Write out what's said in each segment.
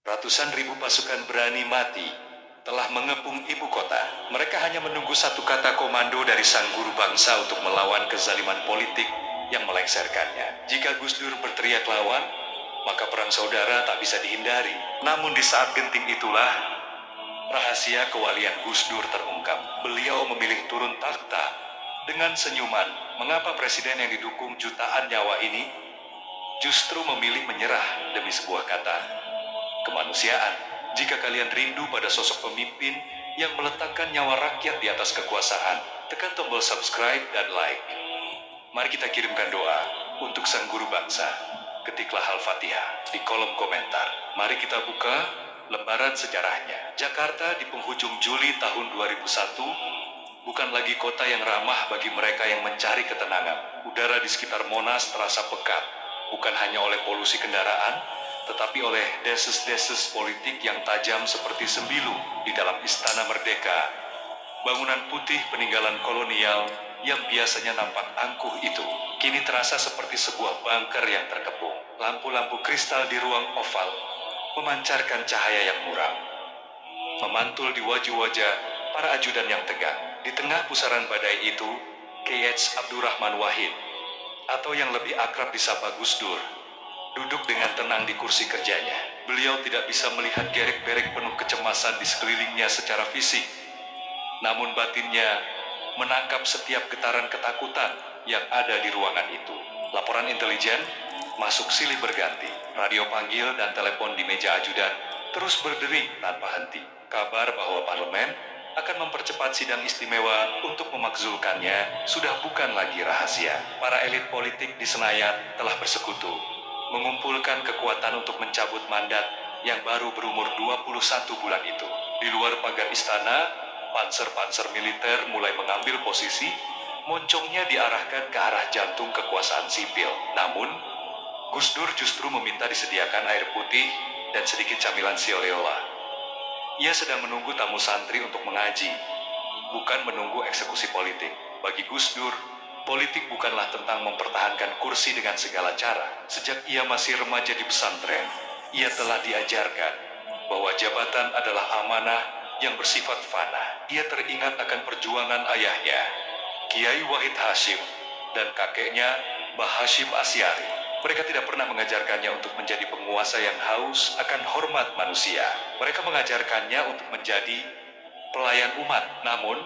Ratusan ribu pasukan berani mati telah mengepung ibu kota. Mereka hanya menunggu satu kata komando dari sang guru bangsa untuk melawan kezaliman politik yang melengsarkannya. Jika Gus Dur berteriak lawan, maka perang saudara tak bisa dihindari. Namun di saat genting itulah rahasia kewalian Gus Dur terungkap. Beliau memilih turun takhta dengan senyuman. Mengapa presiden yang didukung jutaan nyawa ini justru memilih menyerah demi sebuah kata kemanusiaan? Jika kalian rindu pada sosok pemimpin yang meletakkan nyawa rakyat di atas kekuasaan, tekan tombol subscribe dan like. Mari kita kirimkan doa untuk sang guru bangsa. Ketiklah Al-Fatihah di kolom komentar. Mari kita buka lembaran sejarahnya. Jakarta di penghujung Juli tahun 2001 bukan lagi kota yang ramah bagi mereka yang mencari ketenangan. Udara di sekitar Monas terasa pekat, bukan hanya oleh polusi kendaraan, tetapi oleh deses-deses politik yang tajam seperti sembilu di dalam Istana Merdeka. Bangunan putih peninggalan kolonial yang biasanya nampak angkuh itu, kini terasa seperti sebuah bunker yang terkepung. Lampu-lampu kristal di ruang oval memancarkan cahaya yang muram, memantul di wajah-wajah para ajudan yang tegang. Di tengah pusaran badai itu, K.H. Abdurrahman Wahid, atau yang lebih akrab disapa Gus Dur, duduk dengan tenang di kursi kerjanya. Beliau tidak bisa melihat gerek-gerek penuh kecemasan di sekelilingnya secara fisik, namun batinnya menangkap setiap getaran ketakutan yang ada di ruangan itu. Laporan intelijen masuk silih berganti. Radio panggil dan telepon di meja ajudan terus berdering tanpa henti. Kabar bahwa parlemen akan mempercepat sidang istimewa untuk memakzulkannya sudah bukan lagi rahasia. Para elit politik di Senayan telah bersekutu, mengumpulkan kekuatan untuk mencabut mandat yang baru berumur 21 bulan itu. Di luar pagar istana, panser-panser militer mulai mengambil posisi, moncongnya diarahkan ke arah jantung kekuasaan sipil. Namun, Gus Dur justru meminta disediakan air putih dan sedikit camilan sioleola. Ia sedang menunggu tamu santri untuk mengaji, bukan menunggu eksekusi politik. Bagi Gus Dur, politik bukanlah tentang mempertahankan kursi dengan segala cara. Sejak ia masih remaja di pesantren, ia telah diajarkan bahwa jabatan adalah amanah yang bersifat fana. Ia teringat akan perjuangan ayahnya, Kiai Wahid Hashim, dan kakeknya, Mbah Hashim Asyari. Mereka tidak pernah mengajarkannya untuk menjadi penguasa yang haus akan hormat manusia. Mereka mengajarkannya untuk menjadi pelayan umat. Namun,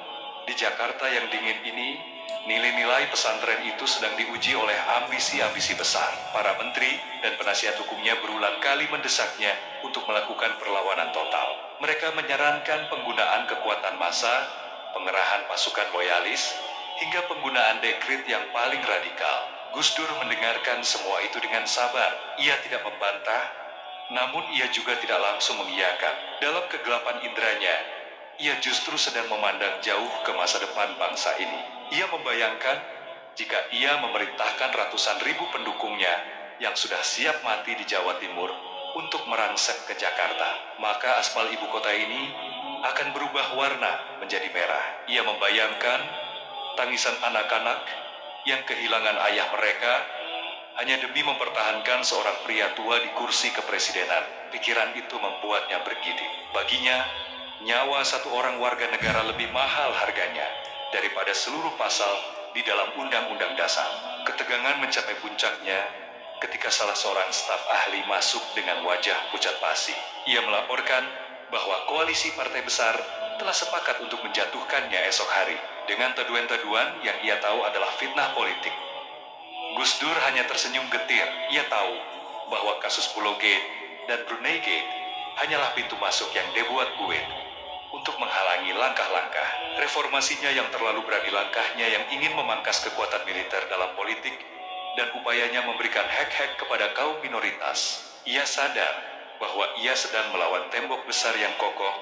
di Jakarta yang dingin ini, nilai-nilai pesantren itu sedang diuji oleh ambisi-ambisi besar. Para menteri dan penasihat hukumnya berulang kali mendesaknya untuk melakukan perlawanan total. Mereka menyarankan penggunaan kekuatan massa, pengerahan pasukan loyalis, hingga penggunaan dekret yang paling radikal. Gus Dur mendengarkan semua itu dengan sabar. Ia tidak membantah, namun ia juga tidak langsung mengiyakan. Dalam kegelapan indranya, ia justru sedang memandang jauh ke masa depan bangsa ini. Ia membayangkan jika ia memerintahkan ratusan ribu pendukungnya yang sudah siap mati di Jawa Timur untuk merangsek ke Jakarta, maka aspal ibu kota ini akan berubah warna menjadi merah. Ia membayangkan tangisan anak-anak yang kehilangan ayah mereka hanya demi mempertahankan seorang pria tua di kursi kepresidenan. Pikiran itu membuatnya bergidik. Baginya, nyawa satu orang warga negara lebih mahal harganya daripada seluruh pasal di dalam Undang-Undang Dasar. Ketegangan mencapai puncaknya ketika salah seorang staf ahli masuk dengan wajah pucat pasi. Ia melaporkan bahwa koalisi partai besar telah sepakat untuk menjatuhkannya esok hari dengan teduan-teduan yang ia tahu adalah fitnah politik. Gus Dur hanya tersenyum getir. Ia tahu bahwa kasus Pulau Gate dan Brunei Gate hanyalah pintu masuk yang dibuat buit untuk menghalangi langkah-langkah reformasinya yang terlalu berani, langkahnya yang ingin memangkas kekuatan militer dalam politik dan upayanya memberikan hak-hak kepada kaum minoritas. Ia sadar bahwa ia sedang melawan tembok besar yang kokoh,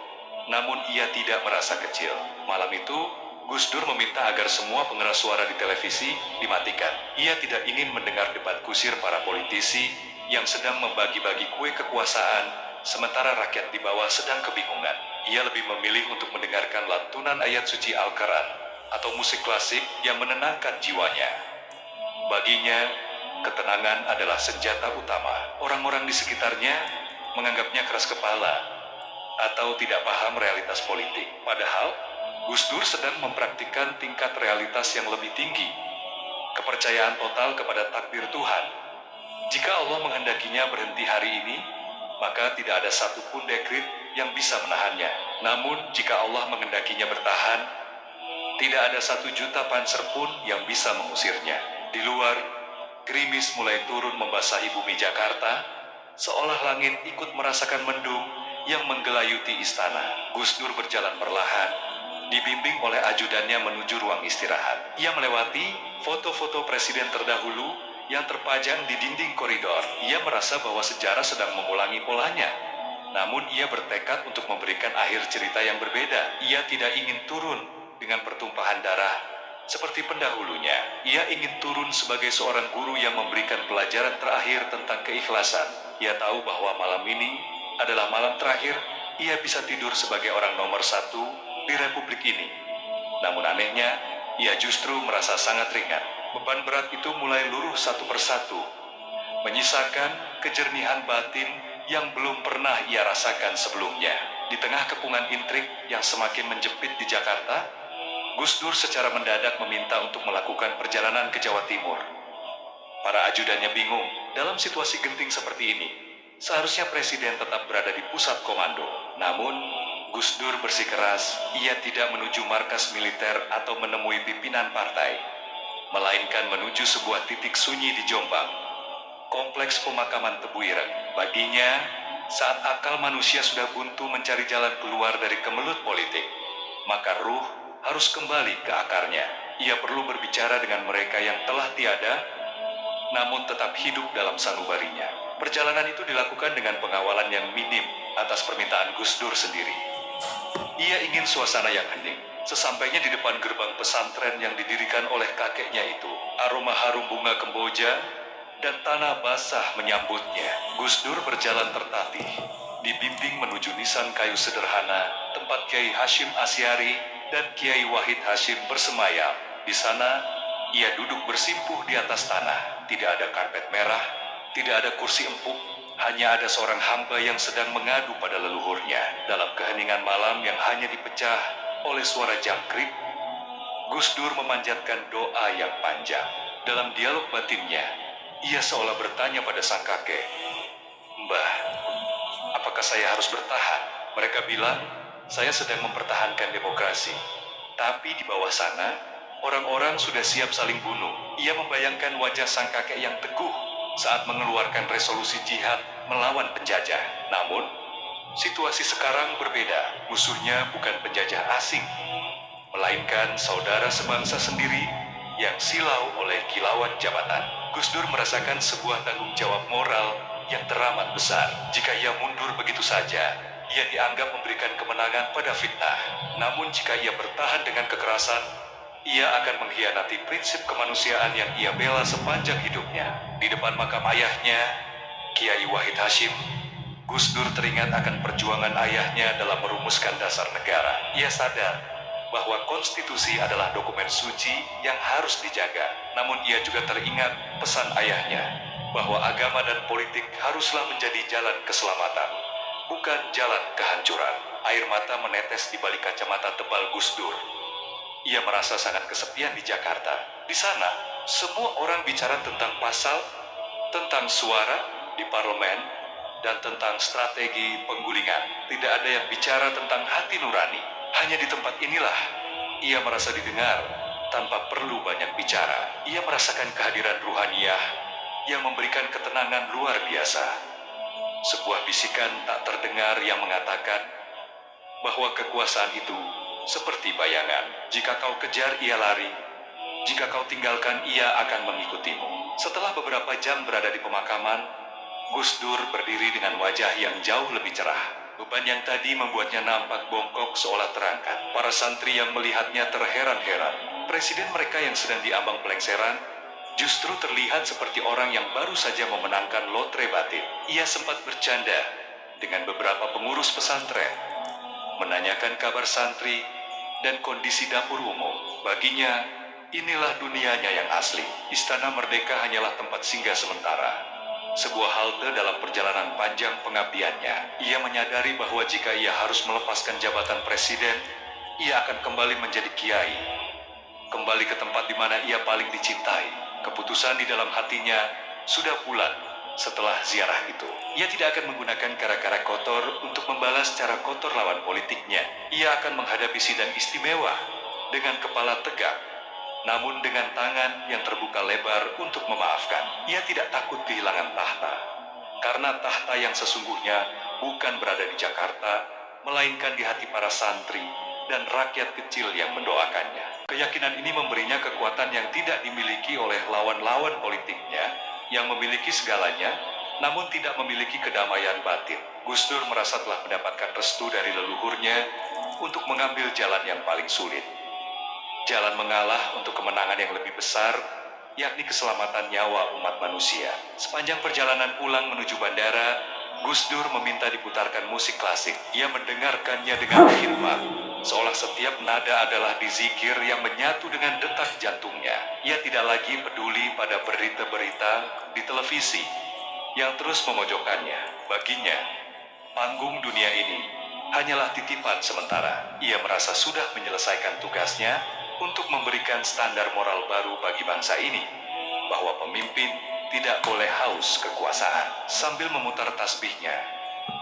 namun ia tidak merasa kecil. Malam itu, Gus Dur meminta agar semua pengeras suara di televisi dimatikan. Ia tidak ingin mendengar debat kusir para politisi yang sedang membagi-bagi kue kekuasaan, sementara rakyat di bawah sedang kebingungan. Ia lebih memilih untuk mendengarkan lantunan ayat suci Al-Quran atau musik klasik yang menenangkan jiwanya. Baginya, ketenangan adalah senjata utama. Orang-orang di sekitarnya menganggapnya keras kepala atau tidak paham realitas politik. Padahal, Gus Dur sedang mempraktikkan tingkat realitas yang lebih tinggi, kepercayaan total kepada takdir Tuhan. Jika Allah menghendakinya berhenti hari ini, maka tidak ada satupun dekrit yang bisa menahannya. Namun, jika Allah menghendakinya bertahan, tidak ada 1.000.000 panser pun yang bisa mengusirnya. Di luar, gerimis mulai turun membasahi bumi Jakarta, seolah langit ikut merasakan mendung yang menggelayuti istana. Gus Dur berjalan perlahan, dibimbing oleh ajudannya menuju ruang istirahat. Ia melewati foto-foto presiden terdahulu yang terpajang di dinding koridor. Ia merasa bahwa sejarah sedang mengulangi polanya. Namun ia bertekad untuk memberikan akhir cerita yang berbeda. Ia tidak ingin turun dengan pertumpahan darah seperti pendahulunya. Ia ingin turun sebagai seorang guru yang memberikan pelajaran terakhir tentang keikhlasan. Ia tahu bahwa malam ini adalah malam terakhir ia bisa tidur sebagai orang nomor 1 di republik ini. Namun anehnya, ia justru merasa sangat ringan. Beban berat itu mulai luruh satu persatu, menyisakan kejernihan batin yang belum pernah ia rasakan sebelumnya. Di tengah kepungan intrik yang semakin menjepit di Jakarta, Gus Dur secara mendadak meminta untuk melakukan perjalanan ke Jawa Timur. Para ajudannya bingung, dalam situasi genting seperti ini, seharusnya presiden tetap berada di pusat komando. Namun, Gus Dur bersikeras, ia tidak menuju markas militer atau menemui pimpinan partai, melainkan menuju sebuah titik sunyi di Jombang, kompleks pemakaman Tebu Ireng. Baginya, saat akal manusia sudah buntu mencari jalan keluar dari kemelut politik, maka ruh harus kembali ke akarnya. Ia perlu berbicara dengan mereka yang telah tiada, namun tetap hidup dalam sanubarinya. Perjalanan itu dilakukan dengan pengawalan yang minim atas permintaan Gus Dur sendiri. Ia ingin suasana yang hening. Sesampainya di depan gerbang pesantren yang didirikan oleh kakeknya itu, aroma harum bunga kemboja dan tanah basah menyambutnya. Gus Dur berjalan tertatih, dibimbing menuju nisan kayu sederhana, tempat Kiai Hashim Asy'ari dan Kiai Wahid Hashim bersemayam. Di sana, ia duduk bersimpuh di atas tanah. Tidak ada karpet merah, tidak ada kursi empuk, hanya ada seorang hamba yang sedang mengadu pada leluhurnya. Dalam keheningan malam yang hanya dipecah oleh suara jangkrik, Gus Dur memanjatkan doa yang panjang. Dalam dialog batinnya, ia seolah bertanya pada sang kakek, "Mbah, apakah saya harus bertahan? Mereka bilang, saya sedang mempertahankan demokrasi. Tapi di bawah sana, orang-orang sudah siap saling bunuh." Ia membayangkan wajah sang kakek yang teguh saat mengeluarkan resolusi jihad melawan penjajah. Namun, situasi sekarang berbeda. Musuhnya bukan penjajah asing, melainkan saudara sebangsa sendiri yang silau oleh kilauan jabatan. Gus Dur merasakan sebuah tanggung jawab moral yang teramat besar. Jika ia mundur begitu saja, ia dianggap memberikan kemenangan pada fitnah. Namun jika ia bertahan dengan kekerasan, ia akan mengkhianati prinsip kemanusiaan yang ia bela sepanjang hidupnya. Di depan makam ayahnya, Kiai Wahid Hashim, Gus Dur teringat akan perjuangan ayahnya dalam merumuskan dasar negara. Ia sadar bahwa konstitusi adalah dokumen suci yang harus dijaga. Namun ia juga teringat pesan ayahnya bahwa agama dan politik haruslah menjadi jalan keselamatan, bukan jalan kehancuran. Air mata menetes di balik kacamata tebal Gus Dur. Ia merasa sangat kesepian di Jakarta. Di sana, semua orang bicara tentang pasal, tentang suara di parlemen, dan tentang strategi penggulingan. Tidak ada yang bicara tentang hati nurani. Hanya di tempat inilah ia merasa didengar tanpa perlu banyak bicara. Ia merasakan kehadiran ruhaniyah yang memberikan ketenangan luar biasa. Sebuah bisikan tak terdengar yang mengatakan bahwa kekuasaan itu seperti bayangan. Jika kau kejar, ia lari. Jika kau tinggalkan, ia akan mengikutimu. Setelah beberapa jam berada di pemakaman, Gus Dur berdiri dengan wajah yang jauh lebih cerah. Beban yang tadi membuatnya nampak bongkok seolah terangkat. Para santri yang melihatnya terheran-heran. Presiden mereka yang sedang diambang pelengseran justru terlihat seperti orang yang baru saja memenangkan lotre batin. Ia sempat bercanda dengan beberapa pengurus pesantren, menanyakan kabar santri dan kondisi dapur umum. Baginya, inilah dunianya yang asli. Istana Merdeka hanyalah tempat singgah sementara. Sebuah halte dalam perjalanan panjang pengabdiannya. Ia menyadari bahwa jika ia harus melepaskan jabatan presiden, ia akan kembali menjadi kiai. Kembali ke tempat di mana ia paling dicintai. Keputusan di dalam hatinya sudah bulat setelah ziarah itu. Ia tidak akan menggunakan cara-cara kotor untuk membalas cara kotor lawan politiknya. Ia akan menghadapi sidang istimewa dengan kepala tegak, namun dengan tangan yang terbuka lebar untuk memaafkan. Ia tidak takut kehilangan tahta, karena tahta yang sesungguhnya bukan berada di Jakarta, melainkan di hati para santri dan rakyat kecil yang mendoakannya. Keyakinan ini memberinya kekuatan yang tidak dimiliki oleh lawan-lawan politiknya, yang memiliki segalanya, namun tidak memiliki kedamaian batin. Gus Dur merasa telah mendapatkan restu dari leluhurnya untuk mengambil jalan yang paling sulit. Jalan mengalah untuk kemenangan yang lebih besar, yakni keselamatan nyawa umat manusia. Sepanjang perjalanan pulang menuju bandara, Gus Dur meminta diputarkan musik klasik. Ia mendengarkannya dengan khidmat, seolah setiap nada adalah dizikir yang menyatu dengan detak jantungnya. Ia tidak lagi peduli pada berita-berita di televisi yang terus memojokkannya. Baginya, panggung dunia ini hanyalah titipan sementara. Ia merasa sudah menyelesaikan tugasnya untuk memberikan standar moral baru bagi bangsa ini, bahwa pemimpin tidak boleh haus kekuasaan. Sambil memutar tasbihnya,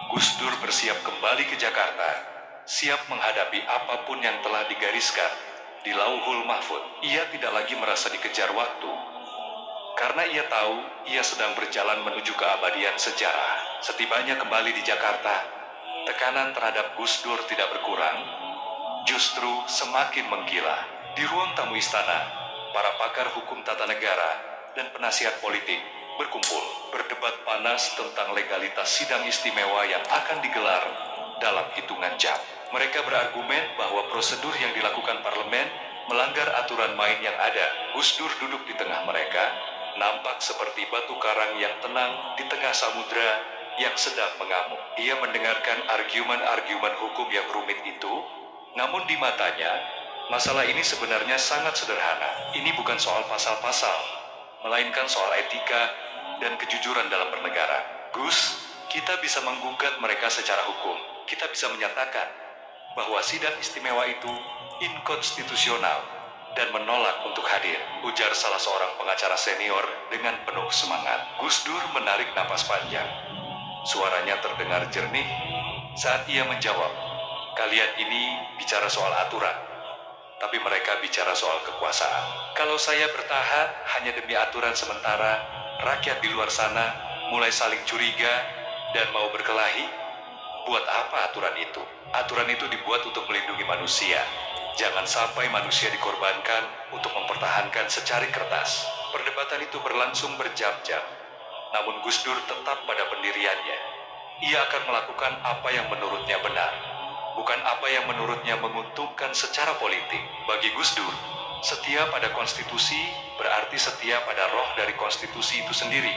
Gus Dur bersiap kembali ke Jakarta, siap menghadapi apapun yang telah digariskan di Lauhul Mahfud. Ia tidak lagi merasa dikejar waktu, karena ia tahu ia sedang berjalan menuju keabadian sejarah. Setibanya kembali di Jakarta, tekanan terhadap Gus Dur tidak berkurang, justru semakin menggila. Di ruang tamu istana, para pakar hukum tata negara dan penasihat politik berkumpul, berdebat panas tentang legalitas sidang istimewa yang akan digelar dalam hitungan jam. Mereka berargumen bahwa prosedur yang dilakukan parlemen melanggar aturan main yang ada. Gus Dur duduk di tengah mereka, nampak seperti batu karang yang tenang di tengah samudera yang sedang mengamuk. Ia mendengarkan argumen-argumen hukum yang rumit itu, namun di matanya, masalah ini sebenarnya sangat sederhana. Ini bukan soal pasal-pasal, melainkan soal etika dan kejujuran dalam bernegara. Gus, kita bisa menggugat mereka secara hukum. Kita bisa menyatakan bahwa sidang istimewa itu inkonstitusional dan menolak untuk hadir, ujar salah seorang pengacara senior dengan penuh semangat. Gus Dur menarik napas panjang. Suaranya terdengar jernih saat ia menjawab, "Kalian ini bicara soal aturan, tapi mereka bicara soal kekuasaan. Kalau saya bertahan hanya demi aturan sementara, rakyat di luar sana mulai saling curiga dan mau berkelahi. Buat apa aturan itu? Aturan itu dibuat untuk melindungi manusia. Jangan sampai manusia dikorbankan untuk mempertahankan secari kertas." Perdebatan itu berlangsung berjam-jam, namun Gus Dur tetap pada pendiriannya. Ia akan melakukan apa yang menurutnya benar, bukan apa yang menurutnya menguntungkan secara politik. Bagi Gus Dur, setia pada konstitusi berarti setia pada roh dari konstitusi itu sendiri,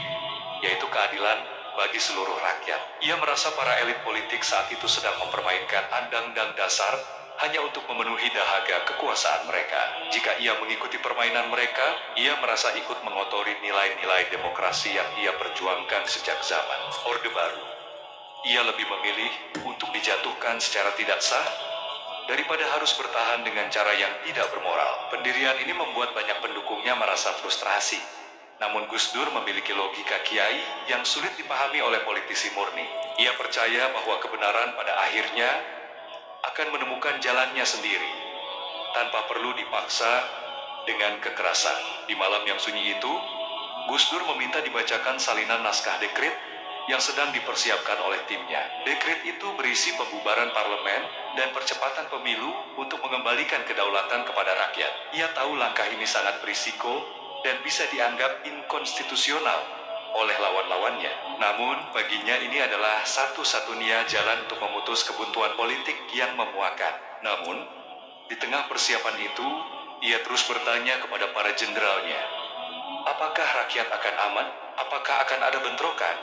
yaitu keadilan bagi seluruh rakyat. Ia merasa para elit politik saat itu sedang mempermainkan undang-undang dasar hanya untuk memenuhi dahaga kekuasaan mereka. Jika ia mengikuti permainan mereka, ia merasa ikut mengotori nilai-nilai demokrasi yang ia perjuangkan sejak zaman Orde Baru. Ia lebih memilih untuk dijatuhkan secara tidak sah daripada harus bertahan dengan cara yang tidak bermoral. Pendirian ini membuat banyak pendukungnya merasa frustrasi. Namun Gus Dur memiliki logika kiai yang sulit dipahami oleh politisi murni. Ia percaya bahwa kebenaran pada akhirnya akan menemukan jalannya sendiri, tanpa perlu dipaksa dengan kekerasan. Di malam yang sunyi itu, Gus Dur meminta dibacakan salinan naskah dekret yang sedang dipersiapkan oleh timnya. Dekret itu berisi pembubaran parlemen dan percepatan pemilu untuk mengembalikan kedaulatan kepada rakyat. Ia tahu langkah ini sangat berisiko dan bisa dianggap inkonstitusional oleh lawan-lawannya. Namun, baginya ini adalah satu-satunya jalan untuk memutus kebuntuan politik yang memuakan. Namun, di tengah persiapan itu, ia terus bertanya kepada para jenderalnya, apakah rakyat akan aman? Apakah akan ada bentrokan?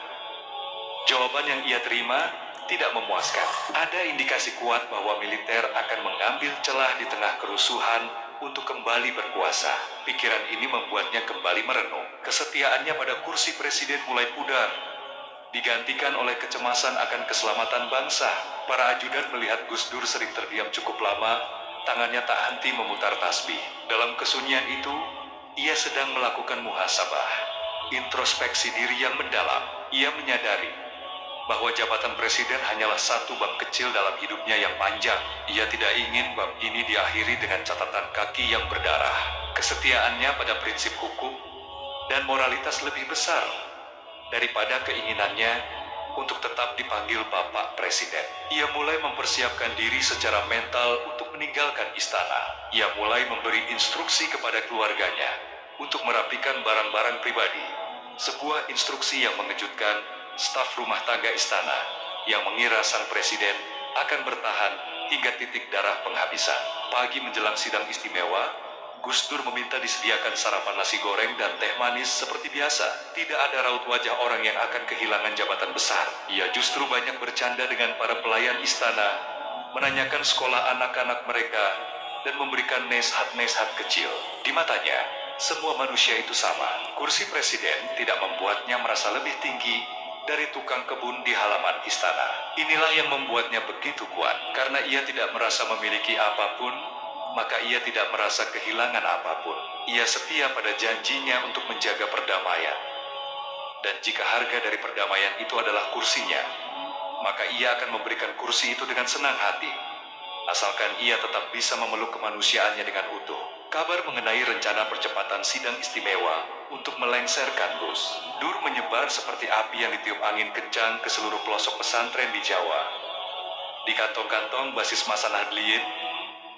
Jawaban yang ia terima tidak memuaskan. Ada indikasi kuat bahwa militer akan mengambil celah di tengah kerusuhan untuk kembali berkuasa. Pikiran ini membuatnya kembali merenung. Kesetiaannya pada kursi presiden mulai pudar, digantikan oleh kecemasan akan keselamatan bangsa. Para ajudan melihat Gus Dur sering terdiam cukup lama, tangannya tak henti memutar tasbih. Dalam kesunyian itu, ia sedang melakukan muhasabah, introspeksi diri yang mendalam. Ia menyadari bahwa jabatan presiden hanyalah satu bab kecil dalam hidupnya yang panjang. Ia tidak ingin bab ini diakhiri dengan catatan kaki yang berdarah. Kesetiaannya pada prinsip hukum dan moralitas lebih besar daripada keinginannya untuk tetap dipanggil Bapak Presiden. Ia mulai mempersiapkan diri secara mental untuk meninggalkan istana. Ia mulai memberi instruksi kepada keluarganya untuk merapikan barang-barang pribadi. Sebuah instruksi yang mengejutkan staf rumah tangga istana yang mengira sang presiden akan bertahan hingga titik darah penghabisan. Pagi menjelang sidang istimewa, Gus Dur meminta disediakan sarapan nasi goreng dan teh manis seperti biasa. Tidak ada raut wajah orang yang akan kehilangan jabatan besar. Ia justru banyak bercanda dengan para pelayan istana, menanyakan sekolah anak-anak mereka, dan memberikan nasihat-nasihat kecil. Di matanya, semua manusia itu sama. Kursi presiden tidak membuatnya merasa lebih tinggi dari tukang kebun di halaman istana. Inilah yang membuatnya begitu kuat. Karena ia tidak merasa memiliki apapun, maka ia tidak merasa kehilangan apapun. Ia setia pada janjinya untuk menjaga perdamaian. Dan jika harga dari perdamaian itu adalah kursinya, maka ia akan memberikan kursi itu dengan senang hati, asalkan ia tetap bisa memeluk kemanusiaannya dengan utuh. Kabar mengenai rencana percepatan sidang istimewa untuk melengsarkan Gus Dur menyebar seperti api yang ditiup angin kencang ke seluruh pelosok pesantren di Jawa. Di kantong-kantong basis masa Nahdliyin,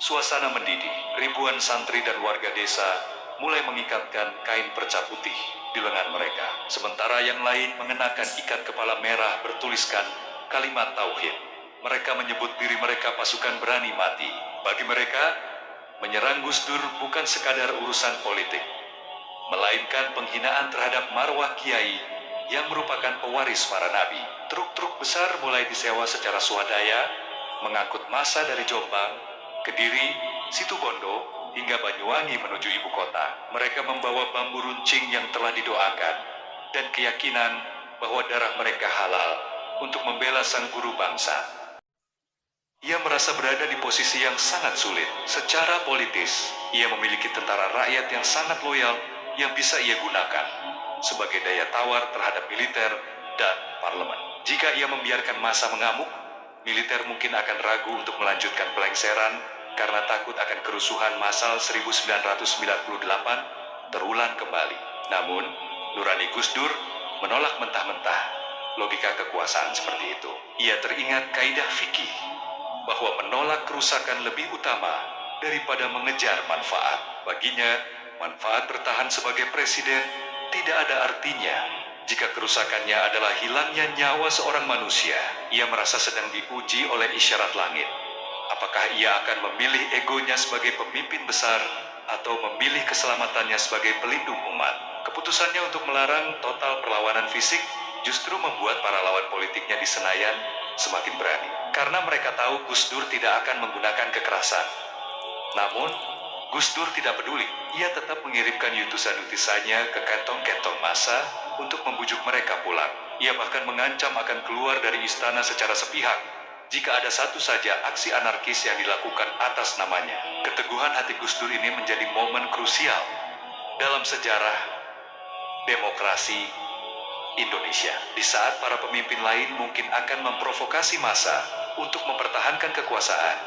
suasana mendidih. Ribuan santri dan warga desa mulai mengikatkan kain perca putih di lengan mereka, sementara yang lain mengenakan ikat kepala merah bertuliskan kalimat tauhid. Mereka menyebut diri mereka pasukan berani mati. Bagi mereka, menyerang Gus Dur bukan sekadar urusan politik, melainkan penghinaan terhadap marwah kiai yang merupakan pewaris para nabi. Truk-truk besar mulai disewa secara swadaya, mengangkut massa dari Jombang, Kediri, Situbondo, hingga Banyuwangi menuju ibu kota. Mereka membawa bambu runcing yang telah didoakan, dan keyakinan bahwa darah mereka halal untuk membela sang guru bangsa. Ia merasa berada di posisi yang sangat sulit. Secara politis, ia memiliki tentara rakyat yang sangat loyal yang bisa ia gunakan sebagai daya tawar terhadap militer dan parlemen. Jika ia membiarkan massa mengamuk, militer mungkin akan ragu untuk melanjutkan pelengseran karena takut akan kerusuhan massal 1998 terulang kembali. Namun, nurani Gus Dur menolak mentah-mentah logika kekuasaan seperti itu. Ia teringat kaidah fikih bahwa menolak kerusakan lebih utama daripada mengejar manfaat. Baginya, manfaat bertahan sebagai presiden tidak ada artinya jika kerusakannya adalah hilangnya nyawa seorang manusia. Ia merasa sedang diuji oleh isyarat langit. Apakah ia akan memilih egonya sebagai pemimpin besar atau memilih keselamatannya sebagai pelindung umat? Keputusannya untuk melarang total perlawanan fisik justru membuat para lawan politiknya di Senayan semakin berani. Karena mereka tahu Gus Dur tidak akan menggunakan kekerasan. Namun, Gus Dur tidak peduli. Ia tetap mengirimkan utusan-utusannya ke kantong-kantong massa untuk membujuk mereka pulang. Ia bahkan mengancam akan keluar dari istana secara sepihak jika ada satu saja aksi anarkis yang dilakukan atas namanya. Keteguhan hati Gus Dur ini menjadi momen krusial dalam sejarah demokrasi Indonesia. Di saat para pemimpin lain mungkin akan memprovokasi massa untuk mempertahankan kekuasaan,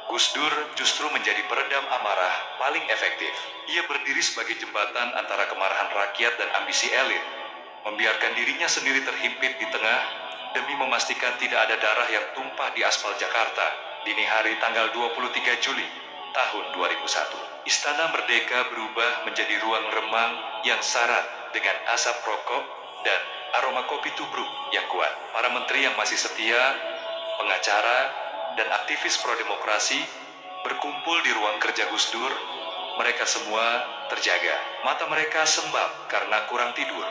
Gus Dur justru menjadi peredam amarah paling efektif. Ia berdiri sebagai jembatan antara kemarahan rakyat dan ambisi elit, membiarkan dirinya sendiri terhimpit di tengah demi memastikan tidak ada darah yang tumpah di aspal Jakarta. Dini hari tanggal 23 Juli tahun 2001, Istana Merdeka berubah menjadi ruang remang yang syarat dengan asap rokok dan aroma kopi tubruk yang kuat. Para menteri yang masih setia, pengacara, dan aktivis pro-demokrasi berkumpul di ruang kerja Gus Dur. Mereka semua terjaga. Mata mereka sembab karena kurang tidur,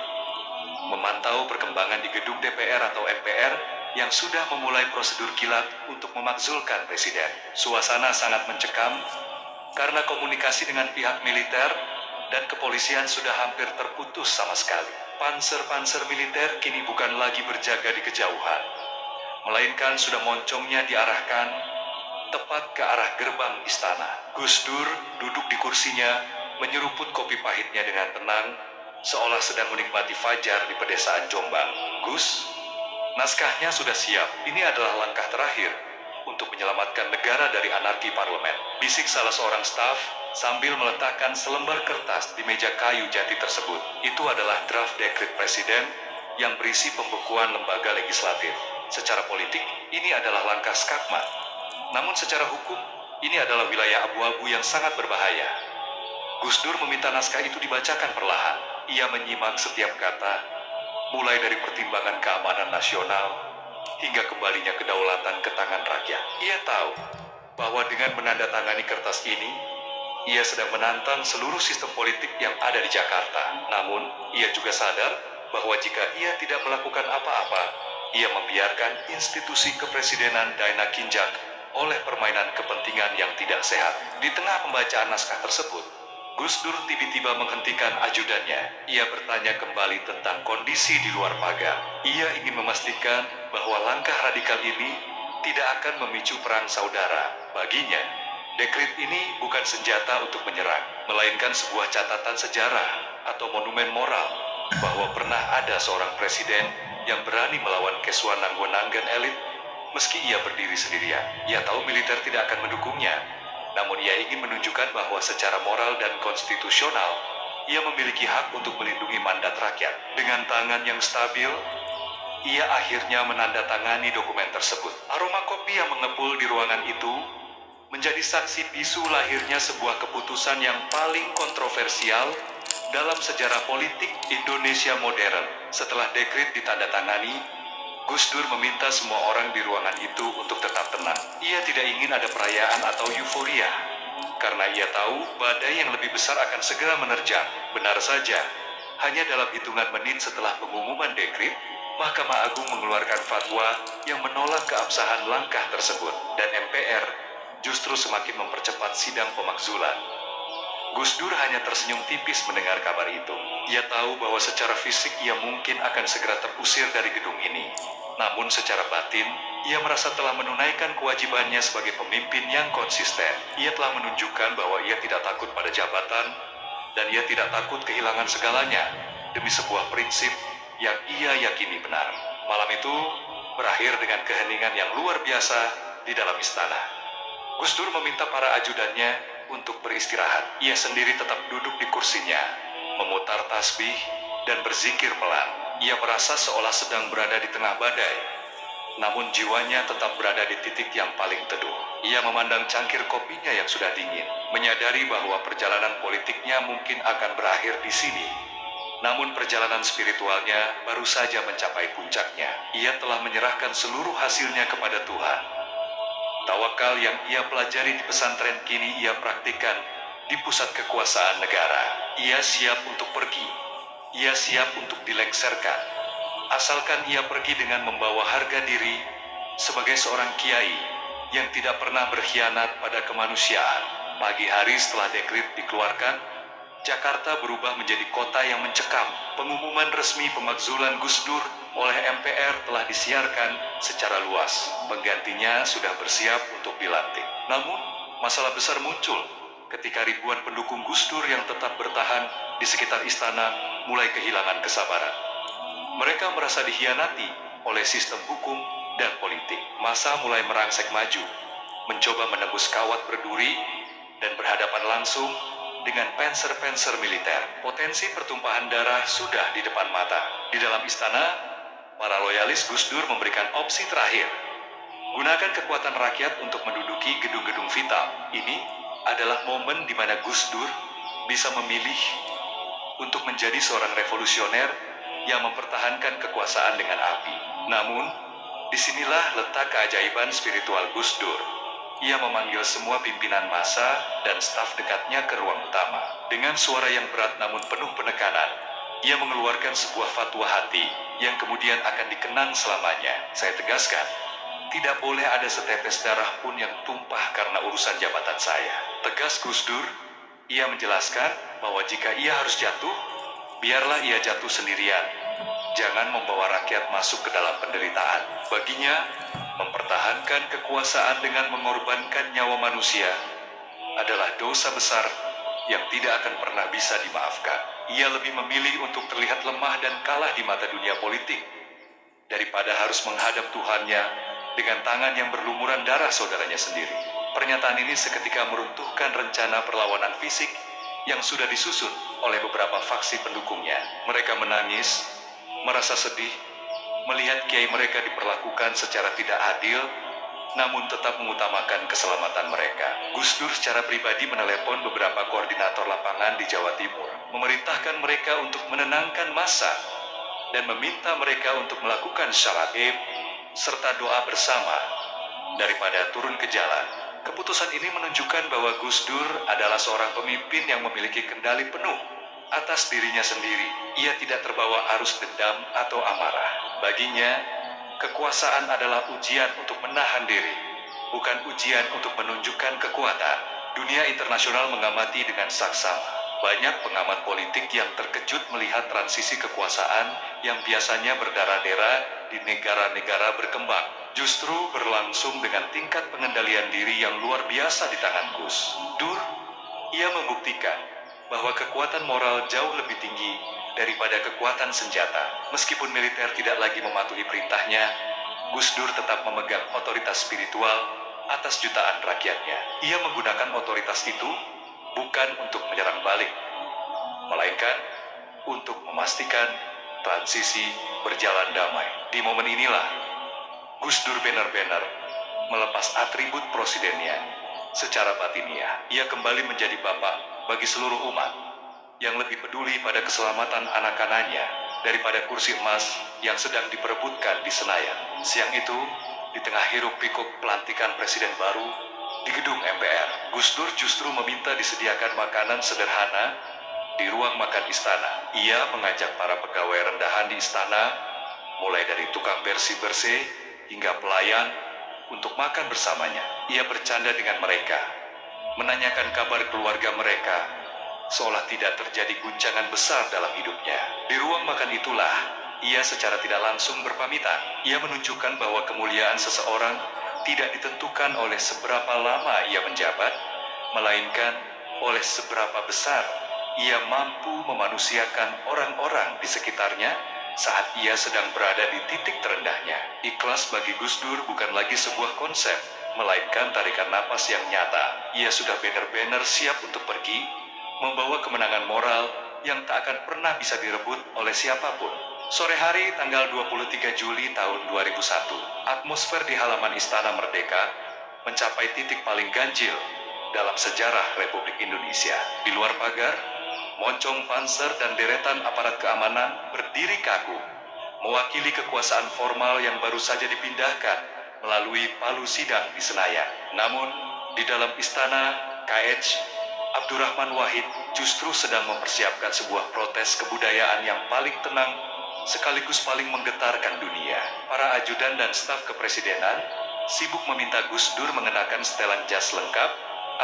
memantau perkembangan di gedung DPR atau MPR yang sudah memulai prosedur kilat untuk memakzulkan presiden. Suasana sangat mencekam karena komunikasi dengan pihak militer dan kepolisian sudah hampir terputus sama sekali. Panser-panser militer kini bukan lagi berjaga di kejauhan, melainkan sudah moncongnya diarahkan tepat ke arah gerbang istana. Gus Dur duduk di kursinya, menyeruput kopi pahitnya dengan tenang, seolah sedang menikmati fajar di pedesaan Jombang. Gus, naskahnya sudah siap. Ini adalah langkah terakhir untuk menyelamatkan negara dari anarki parlemen, bisik salah seorang staf sambil meletakkan selembar kertas di meja kayu jati tersebut. Itu adalah draft dekret presiden yang berisi pembekuan lembaga legislatif. Secara politik, ini adalah langkah skakmat. Namun secara hukum, ini adalah wilayah abu-abu yang sangat berbahaya. Gus Dur meminta naskah itu dibacakan perlahan. Ia menyimak setiap kata, mulai dari pertimbangan keamanan nasional hingga kembalinya kedaulatan ke tangan rakyat. Ia tahu bahwa dengan menandatangani kertas ini, ia sedang menantang seluruh sistem politik yang ada di Jakarta. Namun, ia juga sadar bahwa jika ia tidak melakukan apa-apa, ia membiarkan institusi kepresidenan Daina Kinjak oleh permainan kepentingan yang tidak sehat. Di tengah pembacaan naskah tersebut, Gus Dur tiba-tiba menghentikan ajudannya. Ia bertanya kembali tentang kondisi di luar pagar. Ia ingin memastikan bahwa langkah radikal ini tidak akan memicu perang saudara. Baginya, dekret ini bukan senjata untuk menyerang, melainkan sebuah catatan sejarah atau monumen moral bahwa pernah ada seorang presiden yang berani melawan kesewenang-wenangan elit meski ia berdiri sendirian. Ia tahu militer tidak akan mendukungnya, namun ia ingin menunjukkan bahwa secara moral dan konstitusional, ia memiliki hak untuk melindungi mandat rakyat. Dengan tangan yang stabil, ia akhirnya menandatangani dokumen tersebut. Aroma kopi yang mengepul di ruangan itu menjadi saksi bisu lahirnya sebuah keputusan yang paling kontroversial dalam sejarah politik Indonesia modern. Setelah dekret ditandatangani, Gus Dur meminta semua orang di ruangan itu untuk tetap tenang. Ia tidak ingin ada perayaan atau euforia, karena ia tahu badai yang lebih besar akan segera menerjang. Benar saja, hanya dalam hitungan menit setelah pengumuman dekret, Mahkamah Agung mengeluarkan fatwa yang menolak keabsahan langkah tersebut, dan MPR justru semakin mempercepat sidang pemakzulan. Gus Dur hanya tersenyum tipis mendengar kabar itu. Ia tahu bahwa secara fisik ia mungkin akan segera terusir dari gedung ini. Namun secara batin, ia merasa telah menunaikan kewajibannya sebagai pemimpin yang konsisten. Ia telah menunjukkan bahwa ia tidak takut pada jabatan, dan ia tidak takut kehilangan segalanya demi sebuah prinsip yang ia yakini benar. Malam itu berakhir dengan keheningan yang luar biasa di dalam istana. Gus Dur meminta para ajudannya untuk beristirahat. Ia sendiri tetap duduk di kursinya, memutar tasbih dan berzikir pelan. Ia merasa seolah sedang berada di tengah badai, namun jiwanya tetap berada di titik yang paling teduh. Ia memandang cangkir kopinya yang sudah dingin, menyadari bahwa perjalanan politiknya mungkin akan berakhir di sini. Namun perjalanan spiritualnya baru saja mencapai puncaknya. Ia telah menyerahkan seluruh hasilnya kepada Tuhan. Tawakal yang ia pelajari di pesantren kini ia praktikkan di pusat kekuasaan negara. Ia siap untuk pergi. Ia siap untuk dilengsarkan. Asalkan ia pergi dengan membawa harga diri sebagai seorang kiai yang tidak pernah berkhianat pada kemanusiaan. Pagi hari setelah dekret dikeluarkan, Jakarta berubah menjadi kota yang mencekam. Pengumuman resmi pemakzulan Gus Dur oleh MPR telah disiarkan secara luas. Penggantinya sudah bersiap untuk dilantik. Namun, masalah besar muncul ketika ribuan pendukung Gus Dur yang tetap bertahan di sekitar istana mulai kehilangan kesabaran. Mereka merasa dikhianati oleh sistem hukum dan politik. Massa mulai merangsek maju, mencoba menembus kawat berduri dan berhadapan langsung dengan panser-panser militer. Potensi pertumpahan darah sudah di depan mata. Di dalam istana, para loyalis Gus Dur memberikan opsi terakhir. Gunakan kekuatan rakyat untuk menduduki gedung-gedung vital. Ini adalah momen di mana Gus Dur bisa memilih untuk menjadi seorang revolusioner yang mempertahankan kekuasaan dengan api. Namun, disinilah letak keajaiban spiritual Gus Dur. Ia memanggil semua pimpinan massa dan staf dekatnya ke ruang utama. Dengan suara yang berat namun penuh penekanan, ia mengeluarkan sebuah fatwa hati yang kemudian akan dikenang selamanya. Saya tegaskan, tidak boleh ada setetes darah pun yang tumpah karena urusan jabatan saya. Tegas Gus Dur, ia menjelaskan bahwa jika ia harus jatuh, biarlah ia jatuh sendirian. Jangan membawa rakyat masuk ke dalam penderitaan. Baginya, mempertahankan kekuasaan dengan mengorbankan nyawa manusia adalah dosa besar yang tidak akan pernah bisa dimaafkan. Ia lebih memilih untuk terlihat lemah dan kalah di mata dunia politik daripada harus menghadap Tuhannya dengan tangan yang berlumuran darah saudaranya sendiri. Pernyataan ini seketika meruntuhkan rencana perlawanan fisik yang sudah disusun oleh beberapa faksi pendukungnya. Mereka menangis, merasa sedih, melihat kiai mereka diperlakukan secara tidak adil, namun tetap mengutamakan keselamatan mereka. Gus Dur secara pribadi menelepon beberapa koordinator lapangan di Jawa Timur, memerintahkan mereka untuk menenangkan massa dan meminta mereka untuk melakukan salat Id serta doa bersama daripada turun ke jalan. Keputusan ini menunjukkan bahwa Gus Dur adalah seorang pemimpin yang memiliki kendali penuh atas dirinya sendiri. Ia tidak terbawa arus dendam atau amarah. Baginya, kekuasaan adalah ujian untuk menahan diri, bukan ujian untuk menunjukkan kekuatan. Dunia internasional mengamati dengan saksama. Banyak pengamat politik yang terkejut melihat transisi kekuasaan yang biasanya berdarah-darah di negara-negara berkembang justru berlangsung dengan tingkat pengendalian diri yang luar biasa di tangan Gus Dur. Ia membuktikan bahwa kekuatan moral jauh lebih tinggi daripada kekuatan senjata. Meskipun militer tidak lagi mematuhi perintahnya, Gus Dur tetap memegang otoritas spiritual atas jutaan rakyatnya. Ia menggunakan otoritas itu bukan untuk menyerang balik, melainkan untuk memastikan transisi berjalan damai. Di momen inilah, Gus Dur benar-benar melepas atribut presidennya. Secara batiniah, ia kembali menjadi bapak bagi seluruh umat yang lebih peduli pada keselamatan anak-anaknya daripada kursi emas yang sedang diperebutkan di Senayan. Siang itu, di tengah hiruk-pikuk pelantikan presiden baru di gedung MPR, Gus Dur justru meminta disediakan makanan sederhana di ruang makan istana. Ia mengajak para pegawai rendahan di istana, mulai dari tukang bersih-bersih hingga pelayan, untuk makan bersamanya. Ia bercanda dengan mereka, menanyakan kabar keluarga mereka, seolah tidak terjadi guncangan besar dalam hidupnya. Di ruang makan itulah, ia secara tidak langsung berpamitan. Ia menunjukkan bahwa kemuliaan seseorang tidak ditentukan oleh seberapa lama ia menjabat, melainkan oleh seberapa besar ia mampu memanusiakan orang-orang di sekitarnya saat ia sedang berada di titik terendahnya. Ikhlas bagi Gus Dur bukan lagi sebuah konsep, melainkan tarikan napas yang nyata. Ia sudah benar-benar siap untuk pergi, membawa kemenangan moral yang tak akan pernah bisa direbut oleh siapapun. Sore hari tanggal 23 Juli tahun 2001, atmosfer di halaman Istana Merdeka mencapai titik paling ganjil dalam sejarah Republik Indonesia. Di luar pagar, moncong panser dan deretan aparat keamanan berdiri kaku, mewakili kekuasaan formal yang baru saja dipindahkan melalui palu sidang di Senayan. Namun, di dalam istana, KH Abdurrahman Wahid justru sedang mempersiapkan sebuah protes kebudayaan yang paling tenang sekaligus paling menggetarkan dunia. Para ajudan dan staf kepresidenan sibuk meminta Gus Dur mengenakan setelan jas lengkap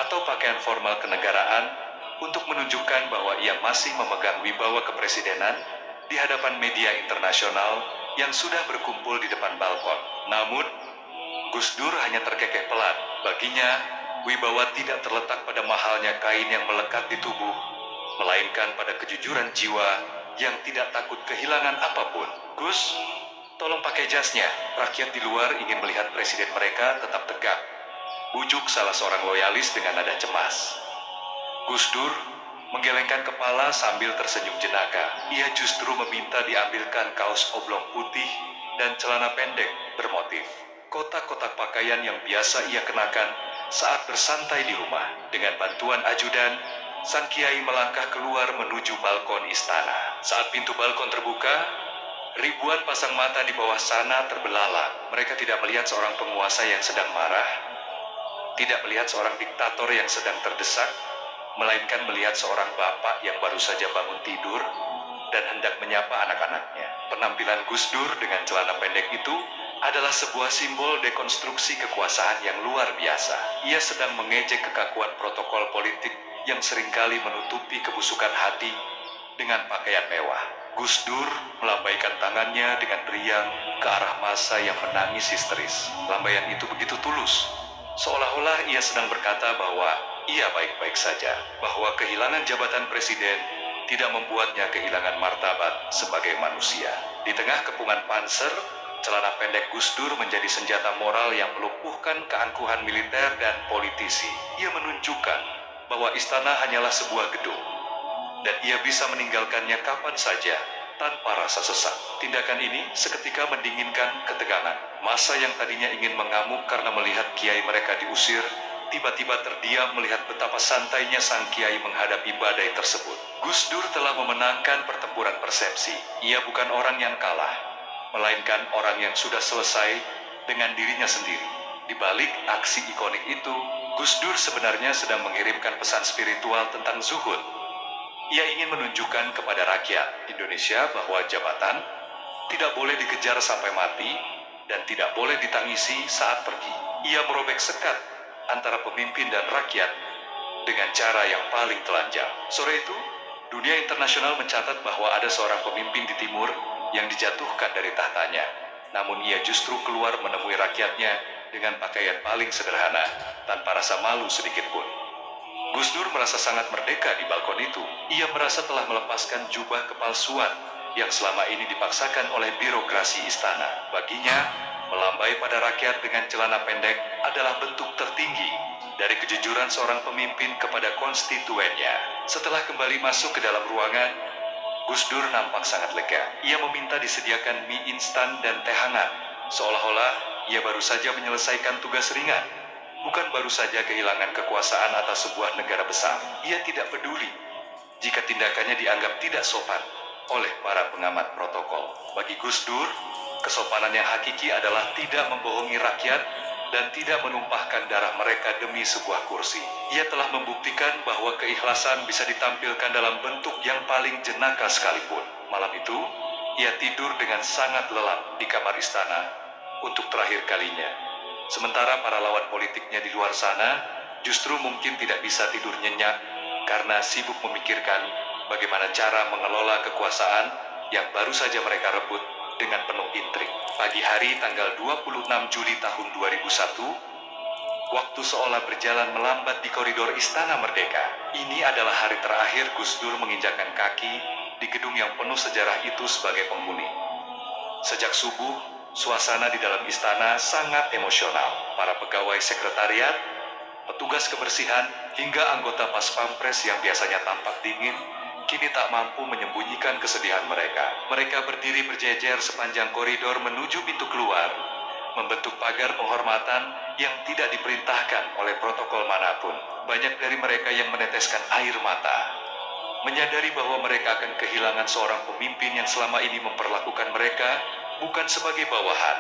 atau pakaian formal kenegaraan untuk menunjukkan bahwa ia masih memegang wibawa kepresidenan di hadapan media internasional yang sudah berkumpul di depan balkon. Namun, Gus Dur hanya terkekeh pelan. Baginya, wibawa tidak terletak pada mahalnya kain yang melekat di tubuh, melainkan pada kejujuran jiwa yang tidak takut kehilangan apapun. Gus, tolong pakai jasnya. Rakyat di luar ingin melihat presiden mereka tetap tegak, bujuk salah seorang loyalis dengan nada cemas. Gus Dur menggelengkan kepala sambil tersenyum jenaka. Ia justru meminta diambilkan kaos oblong putih dan celana pendek bermotif kotak-kotak pakaian yang biasa ia kenakan saat bersantai di rumah. Dengan bantuan ajudan, sang kiai melangkah keluar menuju balkon istana. Saat pintu balkon terbuka, ribuan pasang mata di bawah sana terbelalak. Mereka tidak melihat seorang penguasa yang sedang marah, tidak melihat seorang diktator yang sedang terdesak, melainkan melihat seorang bapak yang baru saja bangun tidur dan hendak menyapa anak-anaknya. Penampilan Gus Dur dengan celana pendek itu adalah sebuah simbol dekonstruksi kekuasaan yang luar biasa. Ia sedang mengejek kekakuan protokol politik yang seringkali menutupi kebusukan hati dengan pakaian mewah. Gus Dur melambaikan tangannya dengan riang ke arah massa yang menangis histeris. Lambaian itu begitu tulus, seolah-olah ia sedang berkata bahwa ia baik-baik saja, bahwa kehilangan jabatan presiden tidak membuatnya kehilangan martabat sebagai manusia. Di tengah kepungan panser, celana pendek Gus Dur menjadi senjata moral yang melumpuhkan keangkuhan militer dan politisi. Ia menunjukkan bahwa istana hanyalah sebuah gedung, dan ia bisa meninggalkannya kapan saja tanpa rasa sesak. Tindakan ini seketika mendinginkan ketegangan. Massa yang tadinya ingin mengamuk karena melihat kiai mereka diusir, tiba-tiba terdiam melihat betapa santainya sang kiai menghadapi badai tersebut. Gus Dur telah memenangkan pertempuran persepsi. Ia bukan orang yang kalah, melainkan orang yang sudah selesai dengan dirinya sendiri. Di balik aksi ikonik itu, Gus Dur sebenarnya sedang mengirimkan pesan spiritual tentang zuhud. Ia ingin menunjukkan kepada rakyat Indonesia bahwa jabatan tidak boleh dikejar sampai mati dan tidak boleh ditangisi saat pergi. Ia merobek sekat antara pemimpin dan rakyat dengan cara yang paling telanjang. Sore itu, dunia internasional mencatat bahwa ada seorang pemimpin di timur yang dijatuhkan dari tahtanya. Namun ia justru keluar menemui rakyatnya dengan pakaian paling sederhana, tanpa rasa malu sedikit pun. Gus Dur merasa sangat merdeka di balkon itu. Ia merasa telah melepaskan jubah kepalsuan yang selama ini dipaksakan oleh birokrasi istana. Baginya, melambai pada rakyat dengan celana pendek adalah bentuk tertinggi dari kejujuran seorang pemimpin kepada konstituennya. Setelah kembali masuk ke dalam ruangan, Gus Dur nampak sangat lega. Ia meminta disediakan mie instan dan teh hangat, seolah-olah ia baru saja menyelesaikan tugas ringan. Bukan baru saja kehilangan kekuasaan atas sebuah negara besar. Ia tidak peduli jika tindakannya dianggap tidak sopan oleh para pengamat protokol. Bagi Gus Dur, kesopanan yang hakiki adalah tidak membohongi rakyat dan tidak menumpahkan darah mereka demi sebuah kursi. Ia telah membuktikan bahwa keikhlasan bisa ditampilkan dalam bentuk yang paling jenaka sekalipun. Malam itu, ia tidur dengan sangat lelap di kamar istana untuk terakhir kalinya. Sementara para lawan politiknya di luar sana justru mungkin tidak bisa tidur nyenyak karena sibuk memikirkan bagaimana cara mengelola kekuasaan yang baru saja mereka rebut dengan penuh intrik. Pagi hari tanggal 26 Juli tahun 2001, waktu seolah berjalan melambat di koridor Istana Merdeka. Ini adalah hari terakhir Gus Dur menginjakkan kaki di gedung yang penuh sejarah itu sebagai penghuni. Sejak subuh, suasana di dalam istana sangat emosional. Para pegawai sekretariat, petugas kebersihan, hingga anggota pas pampres yang biasanya tampak dingin, kini tak mampu menyembunyikan kesedihan mereka. Mereka berdiri berjejer sepanjang koridor menuju pintu keluar, membentuk pagar penghormatan yang tidak diperintahkan oleh protokol manapun. Banyak dari mereka yang meneteskan air mata, menyadari bahwa mereka akan kehilangan seorang pemimpin yang selama ini memperlakukan mereka bukan sebagai bawahan,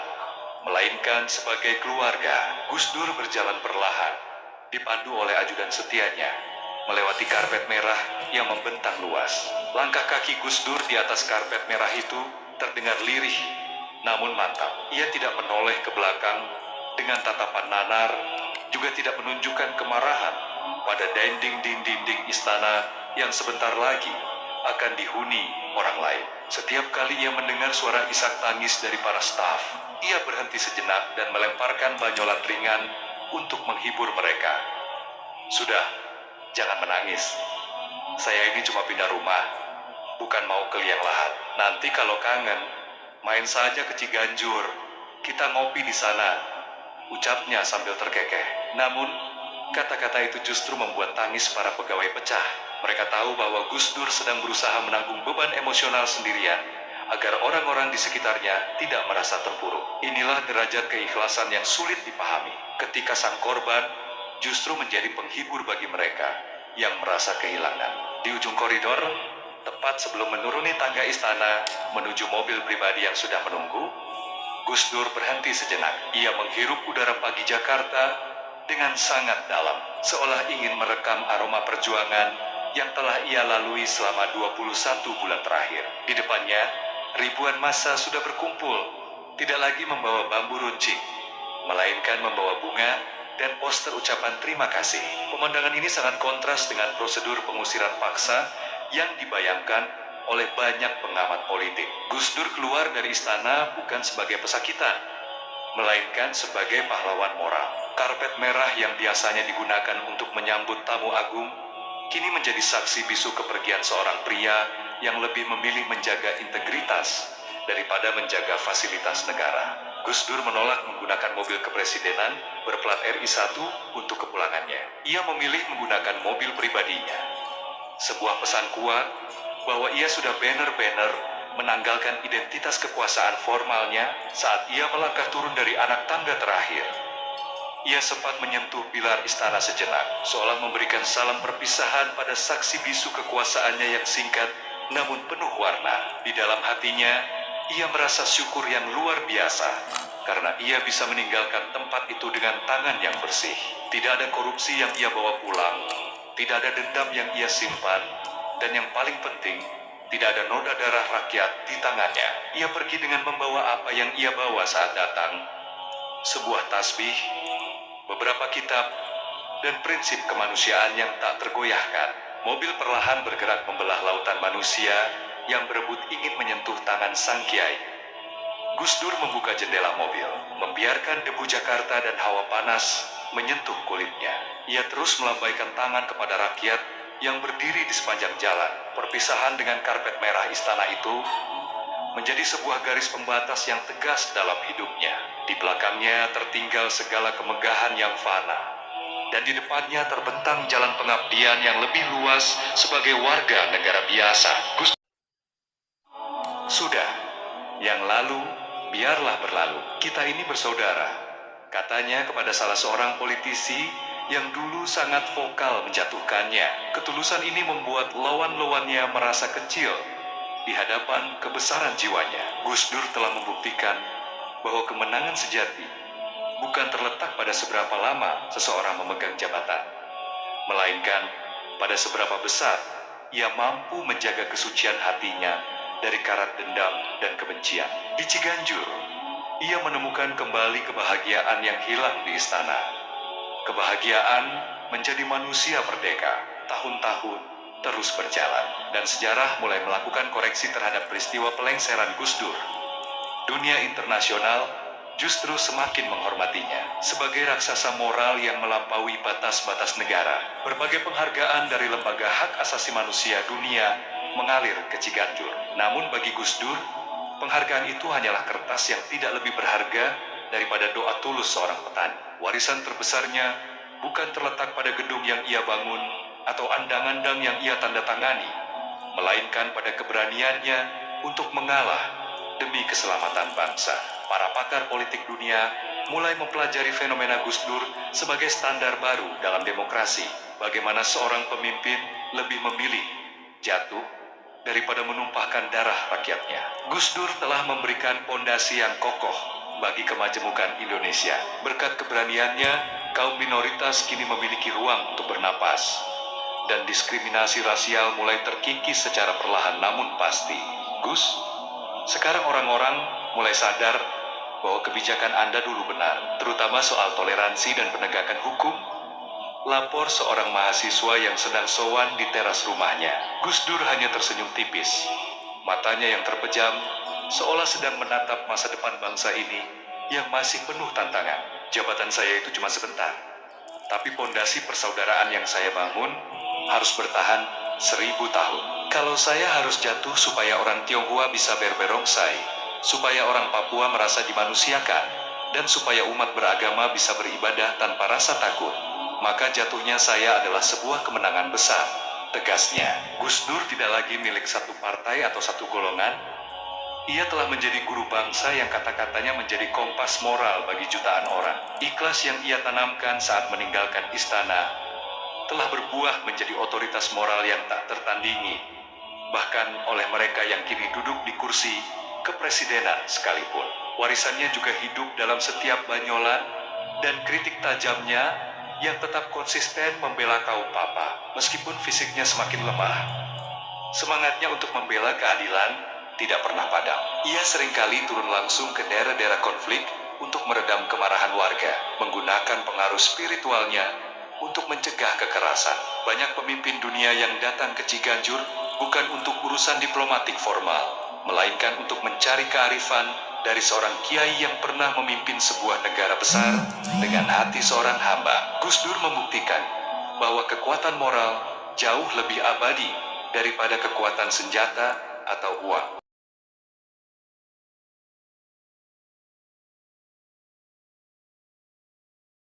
melainkan sebagai keluarga. Gus Dur berjalan perlahan, dipandu oleh ajudan setianya, melewati karpet merah yang membentang luas. Langkah kaki Gus Dur di atas karpet merah itu terdengar lirih, namun mantap. Ia tidak menoleh ke belakang dengan tatapan nanar, juga tidak menunjukkan kemarahan pada dinding istana yang sebentar lagi akan dihuni orang lain. Setiap kali ia mendengar suara isak tangis dari para staf, ia berhenti sejenak dan melemparkan banyolan ringan untuk menghibur mereka. Sudah, jangan menangis. Saya ini cuma pindah rumah, bukan mau ke liang lahat. Nanti kalau kangen, main saja ke Ciganjur. Kita ngopi di sana, ucapnya sambil terkekeh. Namun, kata-kata itu justru membuat tangis para pegawai pecah. Mereka tahu bahwa Gus Dur sedang berusaha menanggung beban emosional sendirian, agar orang-orang di sekitarnya tidak merasa terpuruk. Inilah derajat keikhlasan yang sulit dipahami, ketika sang korban justru menjadi penghibur bagi mereka yang merasa kehilangan. Di ujung koridor, tepat sebelum menuruni tangga istana menuju mobil pribadi yang sudah menunggu, Gus Dur berhenti sejenak. Ia menghirup udara pagi Jakarta dengan sangat dalam, seolah ingin merekam aroma perjuangan yang telah ia lalui selama 21 bulan terakhir. Di depannya, ribuan massa sudah berkumpul, Tidak lagi membawa bambu runcing, melainkan membawa bunga dan poster ucapan terima kasih. Pemandangan ini sangat kontras dengan prosedur pengusiran paksa yang dibayangkan oleh banyak pengamat politik. Gus Dur keluar dari istana bukan sebagai pesakitan, melainkan sebagai pahlawan moral. Karpet merah yang biasanya digunakan untuk menyambut tamu agung, kini menjadi saksi bisu kepergian seorang pria yang lebih memilih menjaga integritas daripada menjaga fasilitas negara. Gus Dur menolak menggunakan mobil kepresidenan berplat RI1 untuk kepulangannya. Ia memilih menggunakan mobil pribadinya. Sebuah pesan kuat bahwa ia sudah benar-benar menanggalkan identitas kekuasaan formalnya saat ia melangkah turun dari anak tangga terakhir. Ia sempat menyentuh pilar istana sejenak, seolah memberikan salam perpisahan pada saksi bisu kekuasaannya yang singkat namun penuh warna. Di dalam hatinya, ia merasa syukur yang luar biasa karena ia bisa meninggalkan tempat itu dengan tangan yang bersih. Tidak ada korupsi yang ia bawa pulang, tidak ada dendam yang ia simpan, dan yang paling penting, tidak ada noda darah rakyat di tangannya. Ia pergi dengan membawa apa yang ia bawa saat datang, sebuah tasbih, beberapa kitab, dan prinsip kemanusiaan yang tak tergoyahkan. Mobil perlahan bergerak membelah lautan manusia yang berebut ingin menyentuh tangan sang kiai. Gus Dur membuka jendela mobil, membiarkan debu Jakarta dan hawa panas menyentuh kulitnya. Ia terus melambaikan tangan kepada rakyat yang berdiri di sepanjang jalan. Perpisahan dengan karpet merah istana itu menjadi sebuah garis pembatas yang tegas dalam hidupnya. Di belakangnya tertinggal segala kemegahan yang fana, dan di depannya terbentang jalan pengabdian yang lebih luas sebagai warga negara biasa. Sudah, yang lalu biarlah berlalu. Kita ini bersaudara, katanya kepada salah seorang politisi yang dulu sangat vokal menjatuhkannya. Ketulusan ini membuat lawan-lawannya merasa kecil di hadapan kebesaran jiwanya. Gus Dur telah membuktikan bahwa kemenangan sejati bukan terletak pada seberapa lama seseorang memegang jabatan, melainkan pada seberapa besar ia mampu menjaga kesucian hatinya dari karat dendam dan kebencian. Di Ciganjur, ia menemukan kembali kebahagiaan yang hilang di istana. Kebahagiaan menjadi manusia merdeka. Tahun-tahun terus berjalan, dan sejarah mulai melakukan koreksi terhadap peristiwa pelengseran Gus Dur. Dunia internasional justru semakin menghormatinya sebagai raksasa moral yang melampaui batas-batas negara. Berbagai penghargaan dari lembaga hak asasi manusia dunia mengalir ke Ciganjur. Namun bagi Gus Dur, penghargaan itu hanyalah kertas yang tidak lebih berharga daripada doa tulus seorang petani. Warisan terbesarnya bukan terletak pada gedung yang ia bangun atau andang-andang yang ia tanda tangani, melainkan pada keberaniannya untuk mengalah demi keselamatan bangsa. Para pakar politik dunia mulai mempelajari fenomena Gus Dur sebagai standar baru dalam demokrasi. Bagaimana seorang pemimpin lebih memilih jatuh daripada menumpahkan darah rakyatnya. Gus Dur telah memberikan pondasi yang kokoh bagi kemajemukan Indonesia. Berkat keberaniannya, kaum minoritas kini memiliki ruang untuk bernapas, dan diskriminasi rasial mulai terkikis secara perlahan namun pasti. Gus, sekarang orang-orang mulai sadar bahwa kebijakan Anda dulu benar, terutama soal toleransi dan penegakan hukum. Lapor seorang mahasiswa yang sedang sowan di teras rumahnya. Gus Dur hanya tersenyum tipis. Matanya yang terpejam, seolah sedang menatap masa depan bangsa ini yang masih penuh tantangan. Jabatan saya itu cuma sebentar, tapi pondasi persaudaraan yang saya bangun harus bertahan 1000 tahun. Kalau saya harus jatuh supaya orang Tionghoa bisa berberongsai, supaya orang Papua merasa dimanusiakan, dan supaya umat beragama bisa beribadah tanpa rasa takut, maka jatuhnya saya adalah sebuah kemenangan besar, tegasnya. Gus Dur tidak lagi milik satu partai atau satu golongan. Ia telah menjadi guru bangsa yang kata-katanya menjadi kompas moral bagi jutaan orang. Ikhlas yang ia tanamkan saat meninggalkan istana telah berbuah menjadi otoritas moral yang tak tertandingi, bahkan oleh mereka yang kini duduk di kursi kepresidenan sekalipun. Warisannya juga hidup dalam setiap banyolan dan kritik tajamnya yang tetap konsisten membela kaum papa, meskipun fisiknya semakin lemah. Semangatnya untuk membela keadilan tidak pernah padam. Ia seringkali turun langsung ke daerah-daerah konflik untuk meredam kemarahan warga, menggunakan pengaruh spiritualnya untuk mencegah kekerasan. Banyak pemimpin dunia yang datang ke Ciganjur bukan untuk urusan diplomatik formal, melainkan untuk mencari kearifan dari seorang kiai yang pernah memimpin sebuah negara besar dengan hati seorang hamba. Gus Dur membuktikan bahwa kekuatan moral jauh lebih abadi daripada kekuatan senjata atau uang.